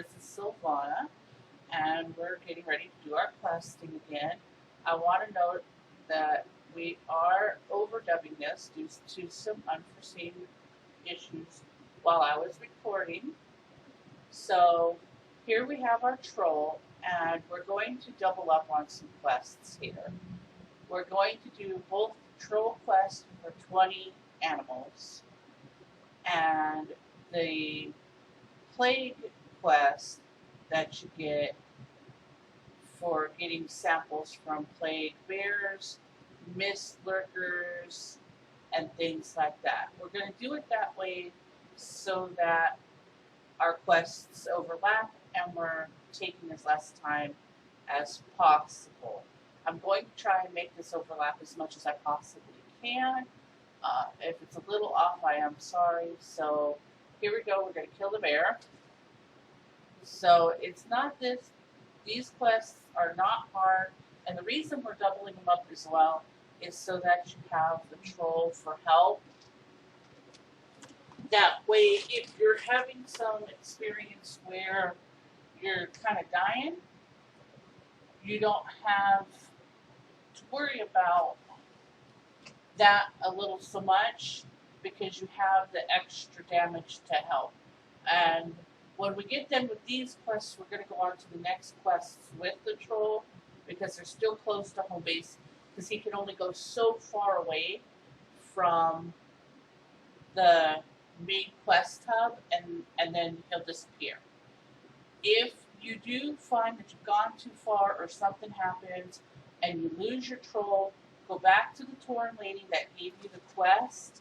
This is Silvana, and we're getting ready to do our questing again. I want to note that we are overdubbing this due to some unforeseen issues while I was recording. So here we have our troll, and we're going to double up on some quests here. We're going to do both troll quest for 20 animals and the plague quest that you get for getting samples from plague bears, mist lurkers, and things like that. We're going to do it that way so that our quests overlap and we're taking as less time as possible. I'm going to try and make this overlap as much as I possibly can. If it's a little off, I am sorry. So here we go. We're going to kill the bear. So it's not this. These quests are not hard, and the reason we're doubling them up as well is so that you have the troll for help. That way, if you're having some experience where you're kind of dying, you don't have to worry about that a little so much because you have the extra damage to help. And when we get done with these quests, we're going to go on to the next quests with the troll because they're still close to home base because he can only go so far away from the main quest hub and then he'll disappear. If you do find that you've gone too far or something happens and you lose your troll, go back to the Tauren lady that gave you the quest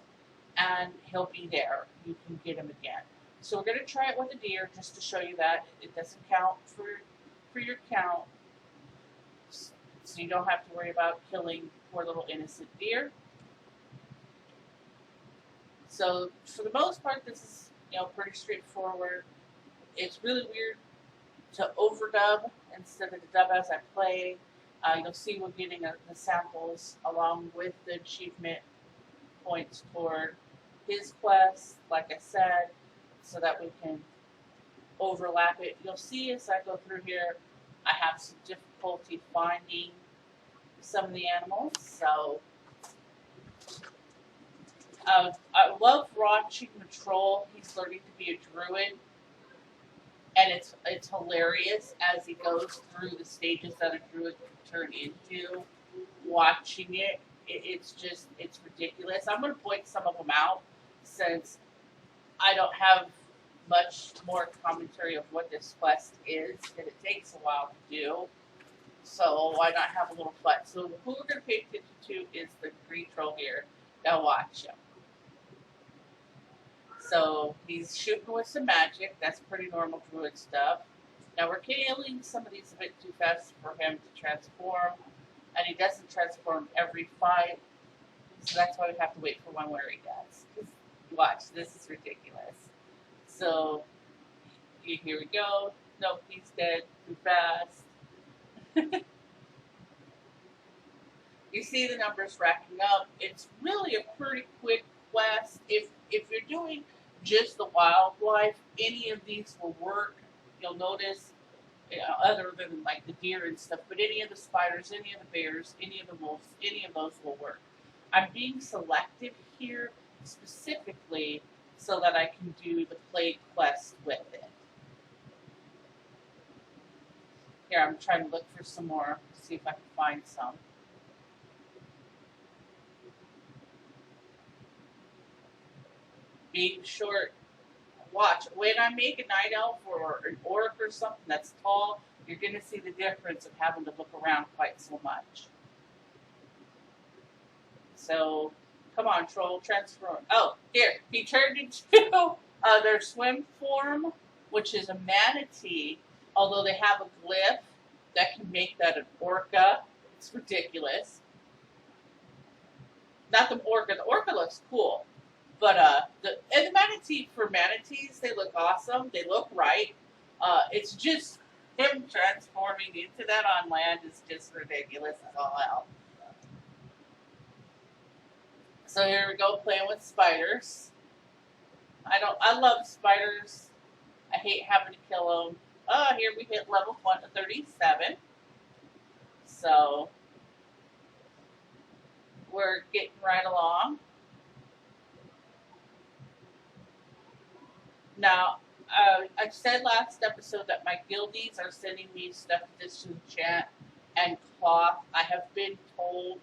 and he'll be there. You can get him again. So we're going to try it with a deer just to show you that it doesn't count for your count. So you don't have to worry about killing poor little innocent deer. So for the most part, this is pretty straightforward. It's really weird to overdub instead of to dub as I play. You'll see we're getting the samples along with the achievement points toward his quest, like I said, so that we can overlap it. You'll see as I go through here, I have some difficulty finding some of the animals. So I love watching the troll. He's learning to be a druid, and it's hilarious as he goes through the stages that a druid can turn into. Watching it, it's ridiculous. I'm going to point some of them out since I don't have much more commentary of what this quest is, and it takes a while to do. So why not have a little fun? So who we're going to pay attention to is the green troll here. Now watch him. So he's shooting with some magic. That's pretty normal druid stuff. Now we're killing some of these a bit too fast for him to transform, and he doesn't transform every fight. So that's why we have to wait for one where he does. Watch, this is ridiculous. So here we go. Nope, he's dead too fast. You see the numbers racking up. It's really a pretty quick quest. If you're doing just the wildlife, any of these will work. You'll notice, other than like the deer and stuff, but any of the spiders, any of the bears, any of the wolves, any of those will work. I'm being selective here specifically so that I can do the plague quest with it. Here, I'm trying to look for some more, see if I can find some. Being short, watch. When I make a night elf or an orc or something that's tall, you're going to see the difference of having to look around quite so much. So, come on, troll, transform. Oh, here, he turned into their swim form, which is a manatee, although they have a glyph that can make that an orca. It's ridiculous. Not the orca. The orca looks cool. But the manatee, for manatees, they look awesome. They look right. It's just him transforming into that on land is just ridiculous as all hell. So here we go, playing with spiders. I love spiders. I hate having to kill them. Here we hit level 37. So we're getting right along. Now, I said last episode that my guildies are sending me stuff to disenchant and cloth. I have been told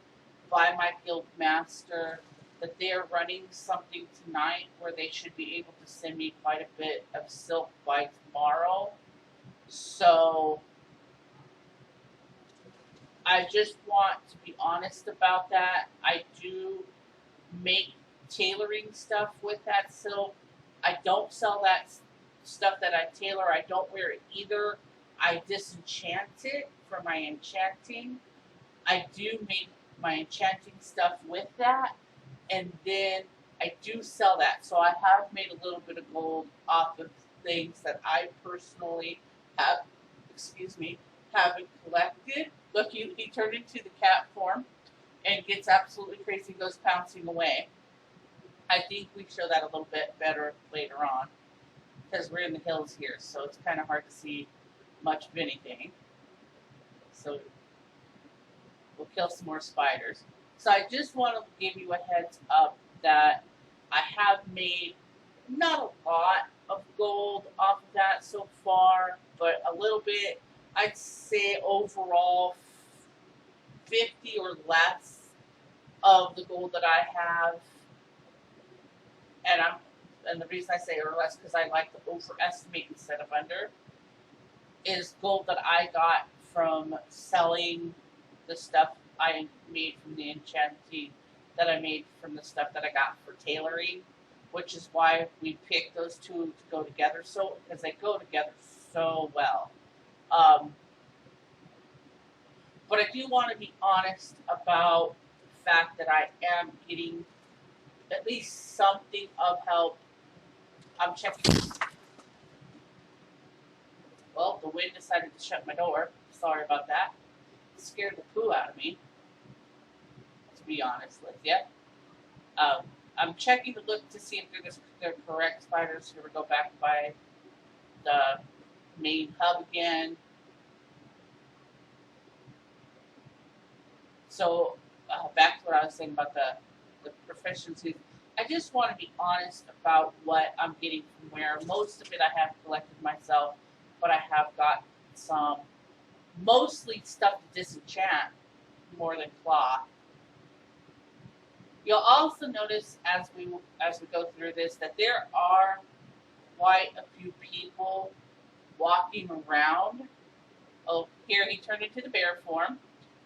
by my guild master that they are running something tonight where they should be able to send me quite a bit of silk by tomorrow. So I just want to be honest about that. I do make tailoring stuff with that silk. I don't sell that stuff that I tailor. I don't wear it either. I disenchant it for my enchanting. I do make my enchanting stuff with that, and then I do sell that. So I have made a little bit of gold off of things that I personally have, haven't collected. Look, he turned into the cat form and gets absolutely crazy, goes pouncing away. I think we show that a little bit better later on because we're in the hills here, so it's kind of hard to see much of anything. So we'll kill some more spiders. So I just want to give you a heads up that I have made not a lot of gold off of that so far, but a little bit. I'd say overall 50 or less of the gold that I have. And the reason I say or less because I like to overestimate instead of under, is gold that I got from selling the stuff I made from the enchanting that I made from the stuff that I got for tailoring, which is why we picked those two to go together, so because they go together so well. But I do want to be honest about the fact that I am getting at least something of help. I'm checking. Well, the wind decided to shut my door. Sorry about that. It scared the poo out of me, to be honest with you. I'm checking to look to see if they're correct spiders. Here we go back by the main hub again. So back to what I was saying about the proficiencies. I just want to be honest about what I'm getting from where. Most of it I have collected myself, but I have got some, mostly stuff to disenchant more than cloth. You'll also notice as we go through this that there are quite a few people walking around. Oh, here he turned into the bear form,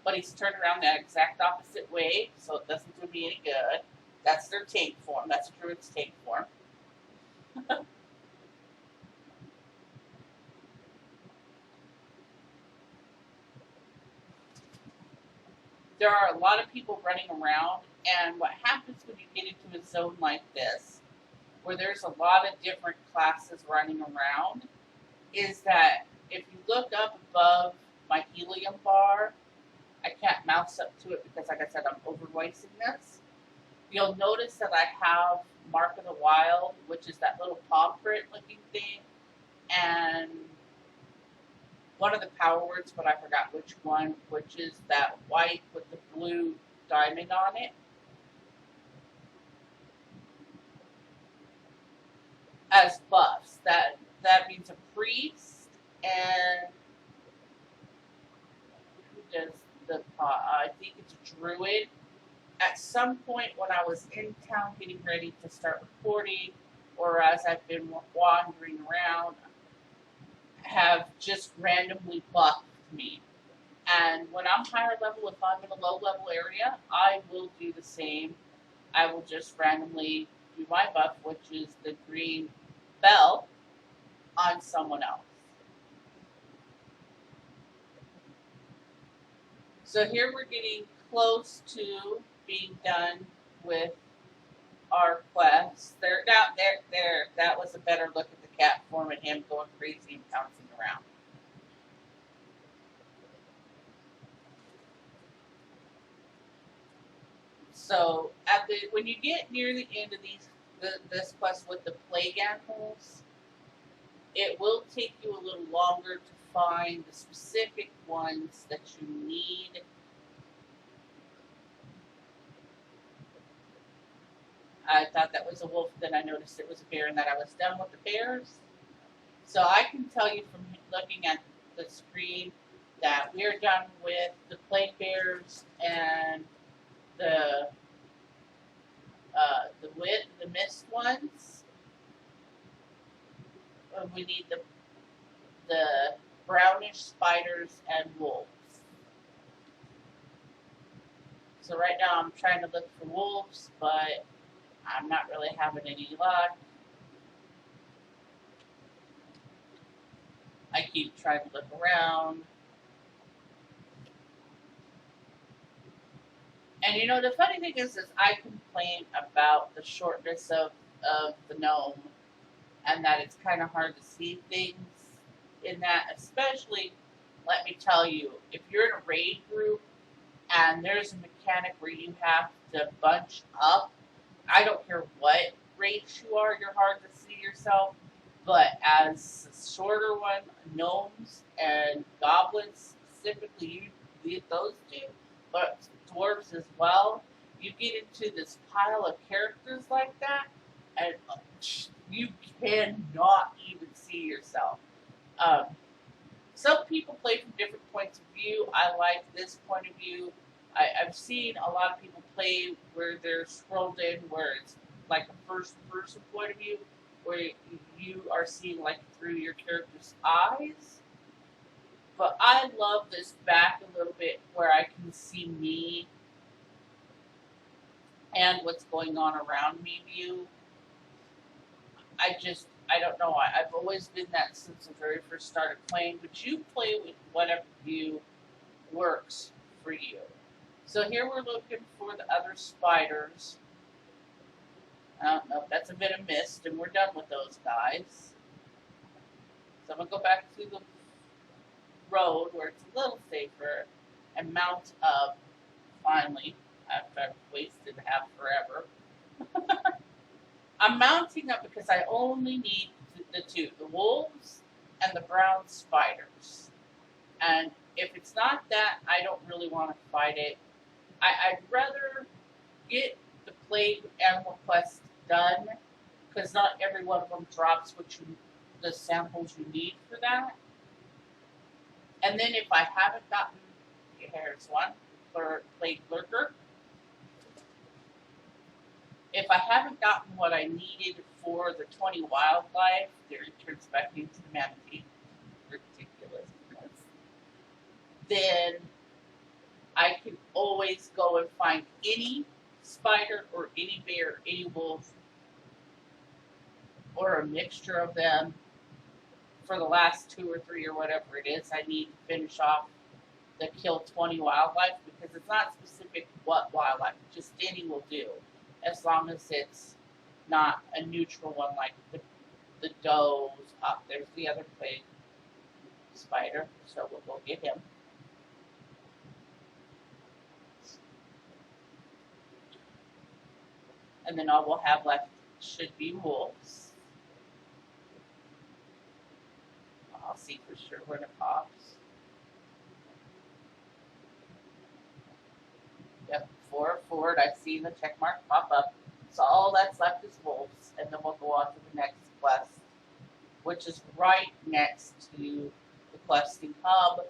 but he's turned around that exact opposite way, so it doesn't do me any good. That's their tank form. That's a druid's tank form. There are a lot of people running around, and what happens when you get into a zone like this, where there's a lot of different classes running around, is that if you look up above my helium bar, I can't mouse up to it because, like I said, I'm overvoicing this. You'll notice that I have Mark of the Wild, which is that little paw print looking thing, and one of the power words, but I forgot which one, which is that white with the blue diamond on it. As buffs. That means a priest, and who does the I think it's a druid. At some point when I was in town getting ready to start recording, or as I've been wandering around, have just randomly buffed me. And when I'm higher level, if I'm in a low level area, I will do the same. I will just randomly do my buff, which is the green bell, on someone else. So here we're getting close to being done with our quest. There, that was a better look at the cat form and him going crazy and bouncing around. So when you get near the end of this quest with the plague animals, it will take you a little longer to find the specific ones that you need. I thought that was a wolf, then I noticed it was a bear, and that I was done with the bears. So I can tell you from looking at the screen that we're done with the plague bears and the the mist ones. We need the brownish spiders and wolves. So right now I'm trying to look for wolves, but I'm not really having any luck. I keep trying to look around. And you know, the funny thing is I complain about the shortness of the gnome and that it's kind of hard to see things in that, especially, let me tell you, if you're in a raid group and there's a mechanic where you have to bunch up, I don't care what race you are, you're hard to see yourself. But as a shorter one, gnomes and goblins specifically, you get those two, but dwarves as well. You get into this pile of characters like that, and you cannot even see yourself. Um, some people play from different points of view. I like this point of view. I've seen a lot of people play where they're scrolled in, where it's like a first-person point of view, where you are seeing like through your character's eyes. But I love this back a little bit, where I can see me and what's going on around me view. I don't know. I've always been that since the very first started playing, but you play with whatever view works for you. So here we're looking for the other spiders. I don't know, that's a bit of mist, and we're done with those guys. So I'm going to go back to the road where it's a little safer and mount up, finally, after I've wasted half forever. I'm mounting up because I only need the two, the wolves and the brown spiders. And if it's not that, I don't really want to fight it. I'd rather get the plague animal quest done, because not every one of them drops the samples you need for that. And then if I haven't gotten, here's one for plague lurker. If I haven't gotten what I needed for the 20 wildlife, they returns back into the manatee. Ridiculousness. Then I can always go and find any spider or any bear, any wolf, or a mixture of them for the last 2 or 3 or whatever it is I need to finish off the kill 20 wildlife, because it's not specific what wildlife, just any will do, as long as it's not a neutral one like the does. There's the other plague spider, so we'll go get him. And then all we'll have left should be wolves. I'll see for sure when it pops. Yep, 4 forward. I've seen the check mark pop up. So all that's left is wolves, and then we'll go on to the next quest, which is right next to the questing hub.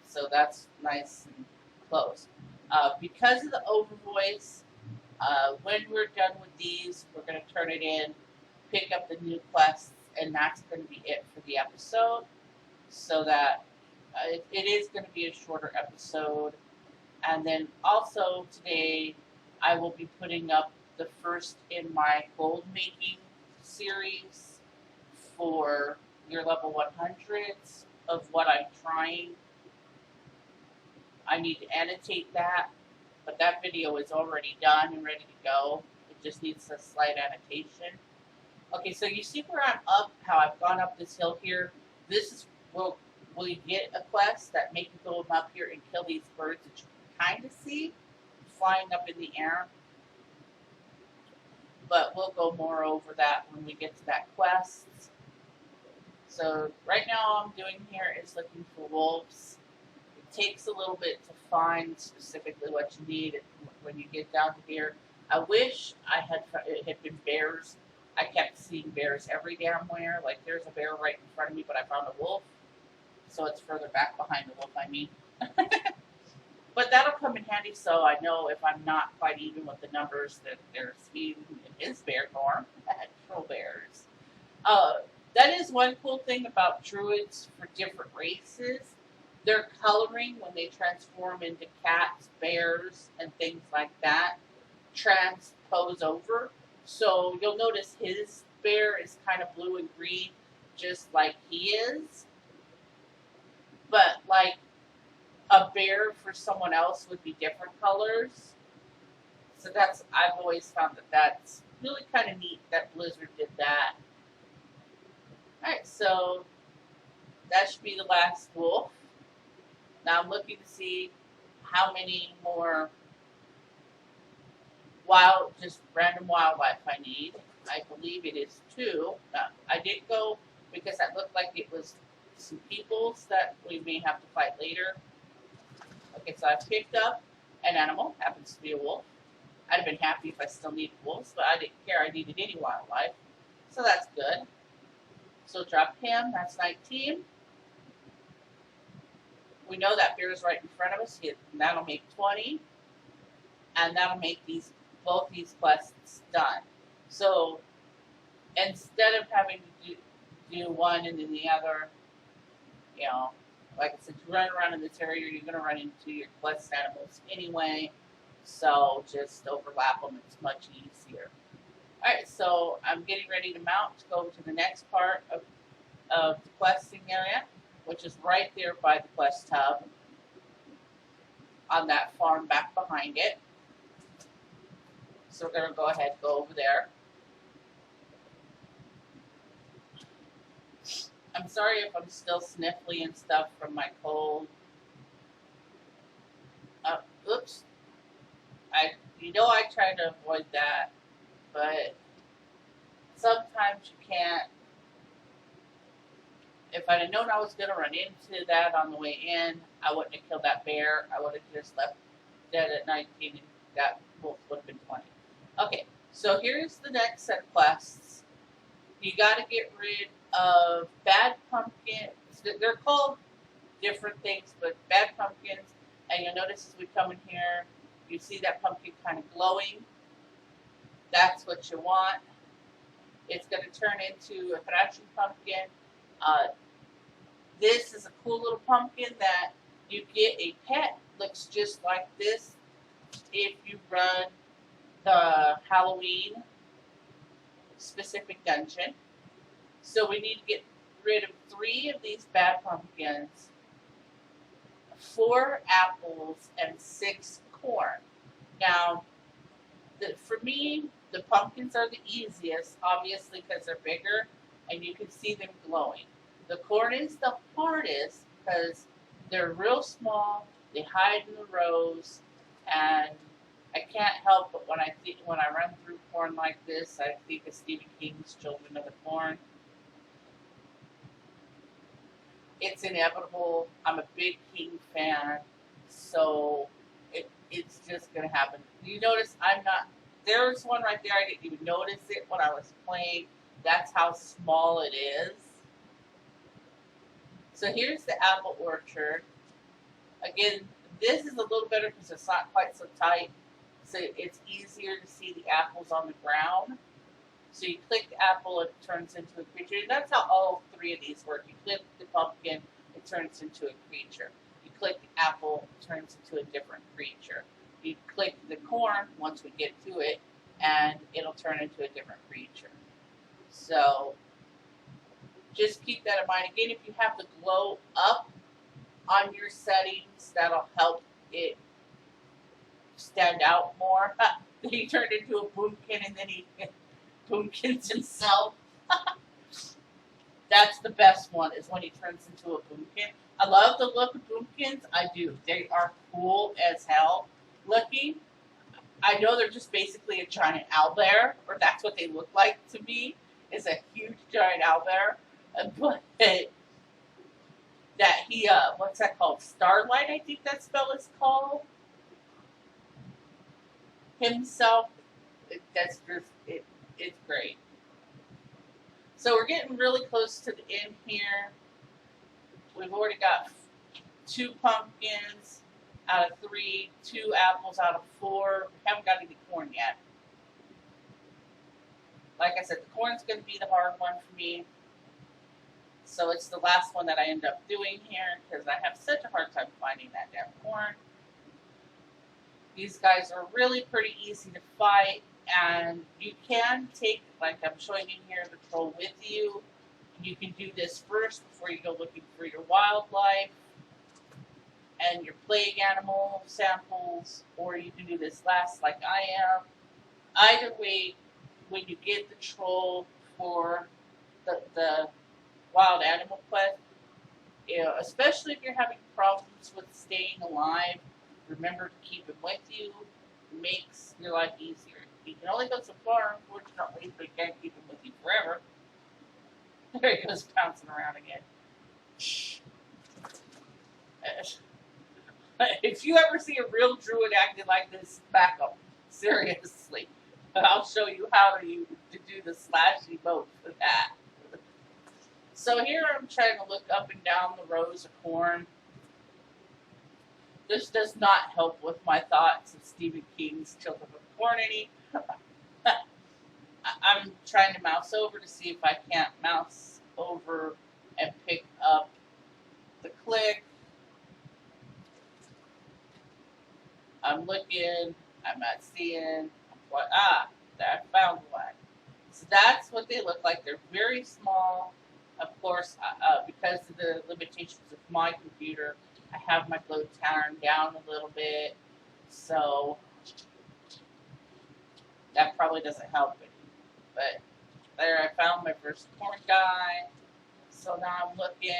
So that's nice and close. Because of the overvoice, when we're done with these, we're going to turn it in, pick up the new quests, and that's going to be it for the episode. So that it is going to be a shorter episode. And then also today, I will be putting up the first in my gold making series for your level 100s of what I'm trying. I need to annotate that, but that video is already done and ready to go. It just needs a slight annotation. Okay, so you see where I'm up, how I've gone up this hill here? This is where we get a quest that make you go up here and kill these birds that you can kind of see flying up in the air. But we'll go more over that when we get to that quest. So right now all I'm doing here is looking for wolves. It takes a little bit to find specifically what you need when you get down to here. I wish it had been bears. I kept seeing bears every damn where. Like there's a bear right in front of me, but I found a wolf. So it's further back behind the wolf, I mean. But that'll come in handy so I know if I'm not quite even with the numbers that there's even in his bear norm. Troll bears. Uh, that is one cool thing about druids for different races. Their coloring when they transform into cats, bears, and things like that transpose over. So you'll notice his bear is kind of blue and green, just like he is. But like a bear for someone else would be different colors. So I've always found that's really kind of neat that Blizzard did that. Alright, so that should be the last wolf. Now I'm looking to see how many more just random wildlife I need. I believe it is 2. I did go because that looked like it was some peoples that we may have to fight later. Okay, so I've picked up an animal, happens to be a wolf. I'd have been happy if I still needed wolves, but I didn't care. I needed any wildlife. So that's good. So drop him, that's 19. We know that bear is right in front of us. That'll make 20. And that'll make both these quests done. So instead of having to do one and then the other, like I said, you run around in this area, you're going to run into your quest animals anyway. So just overlap them. It's much easier. All right, so I'm getting ready to mount to go to the next part of the questing area, which is right there by the quest hub on that farm back behind it. So we're going to go ahead and go over there. I'm sorry if I'm still sniffly and stuff from my cold. Oops. I try to avoid that, but sometimes you can't. If I'd have known I was going to run into that on the way in, I wouldn't have killed that bear. I would have just left dead at 19 and that wolf would have been 20. Okay, so here's the next set of quests. You got to get rid of bad pumpkins. They're called different things, but bad pumpkins. And you'll notice as we come in here, you see that pumpkin kind of glowing. That's what you want. It's going to turn into a thrashing pumpkin. This is a cool little pumpkin that you get a pet. Looks just like this if you run the Halloween specific dungeon. So we need to get rid of 3 of these bad pumpkins, 4 apples, and 6 corn. Now, for me, the pumpkins are the easiest, obviously because they're bigger and you can see them glowing. The corn is the hardest because they're real small, they hide in the rows, and I can't help but when I run through corn like this, I think of Stephen King's Children of the Corn. It's inevitable. I'm a big King fan, so it's just going to happen. You notice there's one right there, I didn't even notice it when I was playing. That's how small it is. So here's the apple orchard. Again, this is a little better because it's not quite so tight. So it's easier to see the apples on the ground. So you click the apple, it turns into a creature. And that's how all 3 of these work. You click the pumpkin, it turns into a creature. You click the apple, it turns into a different creature. You click the corn, once we get to it, and it'll turn into a different creature. So just keep that in mind. Again, if you have the glow up on your settings, that'll help it stand out more. He turned into a boomkin and then he boomkins himself. That's the best one, is when he turns into a boomkin. I love the look of boomkins. I do. They are cool as hell looking. I know they're just basically a giant owlbear, or that's what they look like to me, is a huge giant owlbear. But that he what's that called? Starlight, I think that spell is called. Himself. That's just it's great. So we're getting really close to the end here. We've already got 2 pumpkins out of 3, 2 apples out of 4. We haven't got any corn yet. Like I said, the corn's going to be the hard one for me. So it's the last one that I end up doing here because I have such a hard time finding that damn corn. These guys are really pretty easy to fight, and you can take, like I'm showing you here, the troll with you. You can do this first before you go looking for your wildlife and your plague animal samples, or you can do this last like I am. Either way, when you get the troll for the wild animal quest, especially if you're having problems with staying alive, remember to keep him with you. It makes your life easier. You can only go so far, unfortunately, but you can't keep him with you forever. There he goes, bouncing around again. If you ever see a real druid acting like this, back up. Seriously. I'll show you how to do the slashy boat for that. So here I'm trying to look up and down the rows of corn. This does not help with my thoughts of Stephen King's Children of Corn any. I'm trying to mouse over to see if I can't mouse over and pick up the click. I'm looking. I'm not seeing. What? I found one. So that's what they look like. They're very small. Of course, because of the limitations of my computer, I have my glow turned down a little bit. So that probably doesn't help it. But there, I found my first corn guy. So now I'm looking.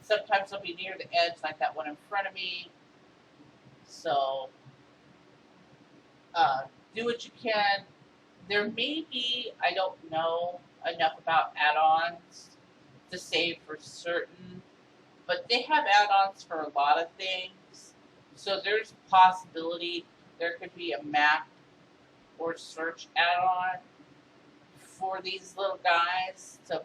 Sometimes I'll be near the edge, like that one in front of me. So do what you can. There may be, I don't know enough about add-ons to say for certain, but they have add-ons for a lot of things. So there's a possibility there could be a map or search add-on for these little guys to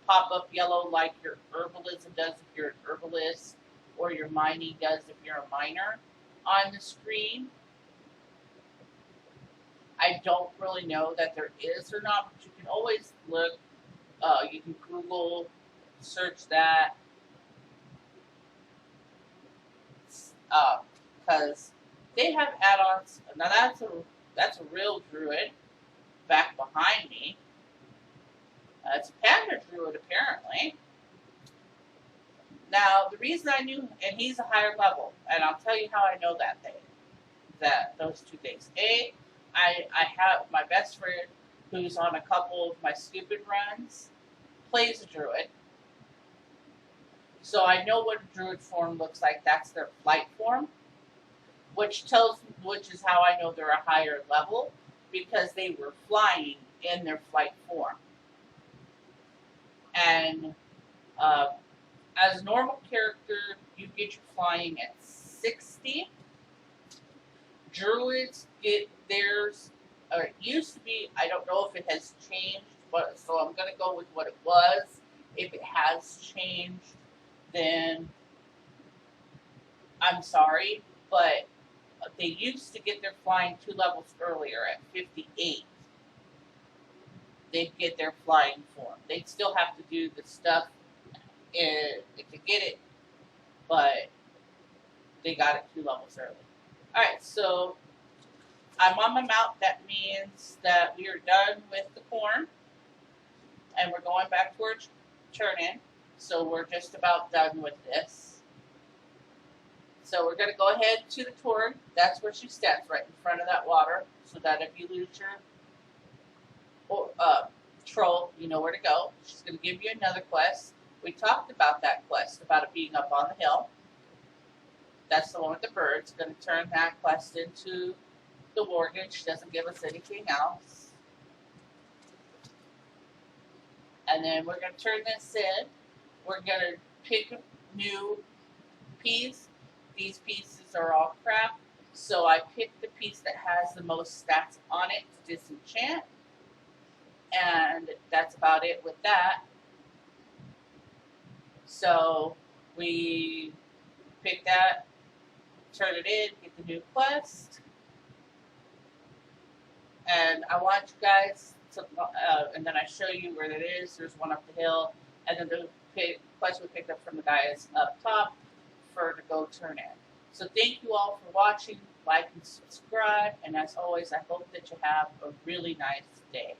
pop up yellow like your herbalism does if you're an herbalist, or your mining does if you're a miner on the screen. I don't really know that there is or not, but you can always look. You can Google, search that, because they have add-ons. Now that's a real druid back behind me. It's a panda druid apparently. Now the reason I knew, and he's a higher level, and I'll tell you how I know those two things. I have my best friend who's on a couple of my stupid runs, plays a druid. So I know what a druid form looks like. That's their flight form, which is how I know they're a higher level, because they were flying in their flight form. And as a normal character, you get your flying at 60. Druids get theirs, or it used to be, I don't know if it has changed, but so I'm going to go with what it was. If it has changed, then I'm sorry, but they used to get their flying 2 levels earlier at 58. They'd get their flying form. They'd still have to do the stuff to get it, but they got it 2 levels early. Alright, so I'm on my mount. That means that we are done with the corn, and we're going back towards turn-in. So we're just about done with this. So we're going to go ahead to the Torg. That's where she stands, right in front of that water, so that if you lose your troll, you know where to go. She's going to give you another quest. We talked about that quest, about it being up on the hill. That's the one with the birds. Going to turn that quest into the Worgen. She doesn't give us anything else. And then we're going to turn this in. We're going to pick a new piece. These pieces are all crap. So I picked the piece that has the most stats on it to disenchant. And that's about it with that. So we pick that, turn it in, get the new quest. And I want you guys to, and then I show you where it is. There's one up the hill. And then the quest we picked up from the guy is up top for to go turn in. So thank you all for watching. Like and subscribe. And as always, I hope that you have a really nice day.